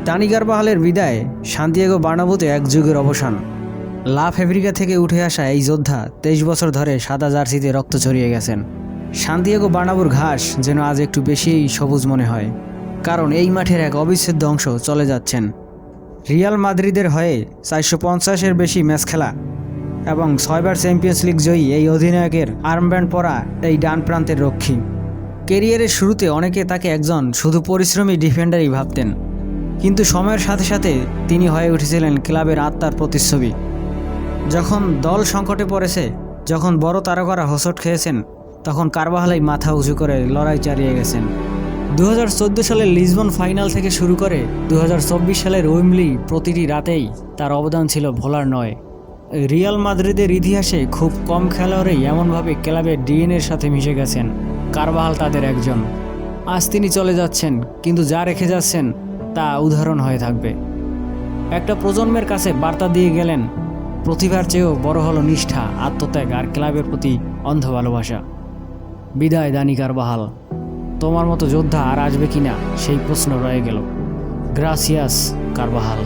দানি কারবাহালের বিদায় সান্তিয়াগো বার্নাব্যুতে এক যুগের অবসান। লাফ আফ্রিকা থেকে উঠে আসা এই যোদ্ধা 23 বছর ধরে সাদা জার্সিতে রক্ত ছড়িয়ে গেছেন। সান্তিয়াগো বার্নাব্যুর ঘাস যেন আজ একটু বেশিই সবুজ মনে হয়, কারণ এই মাঠের এক অবিচ্ছেদ্য অংশ চলে যাচ্ছেন। রিয়াল মাদ্রিদের হয়ে 450-এর বেশি ম্যাচ খেলা এবং 6বার চ্যাম্পিয়ন্স লিগ জয়ী এই অধিনায়কের আর্মব্যান্ড পরা এই ডান প্রান্তের রক্ষী। কেরিয়ারের শুরুতে অনেকে তাকে একজন শুধু পরিশ্রমী ডিফেন্ডারই ভাবতেন, কিন্তু সময়ের সাথে সাথে তিনি হয়ে উঠেছিলেন ক্লাবের আত্মার প্রতিচ্ছবি। যখন দল সংকটে পড়েছে, যখন বড় তারকারা হোঁচট খেয়েছেন, তখন কারবাহালাই মাথা উঁচু করে লড়াই চালিয়ে গেছেন। 2014 সালের লিসবন ফাইনাল থেকে শুরু করে 2024 সালের ওয়েম্বলি প্রতিটি রাতেই তার অবদান ছিল ভোলার নয়। রিয়াল মাদ্রিদের ইতিহাসে খুব কম খেলোয়াড়ই এমনভাবে ক্লাবের ডিএনএর সাথে মিশে গেছেন। কারবাহাল তাদের একজন। আজ তিনি চলে যাচ্ছেন, কিন্তু যা রেখে যাচ্ছেন তা উদাহরণ হয়ে থাকবে। একটা প্রজন্মের কাছে বার্তা দিয়ে গেলেন, প্রতিভার চেয়েও বড় হলো নিষ্ঠা, আত্মত্যাগ আর ক্লাবের প্রতি অন্ধ ভালোবাসা। বিদায় দানি কারবাহাল। তোমার মতো যোদ্ধা আর আসবে কিনা সেই প্রশ্ন রয়ে গেল। Gracias Carvajal.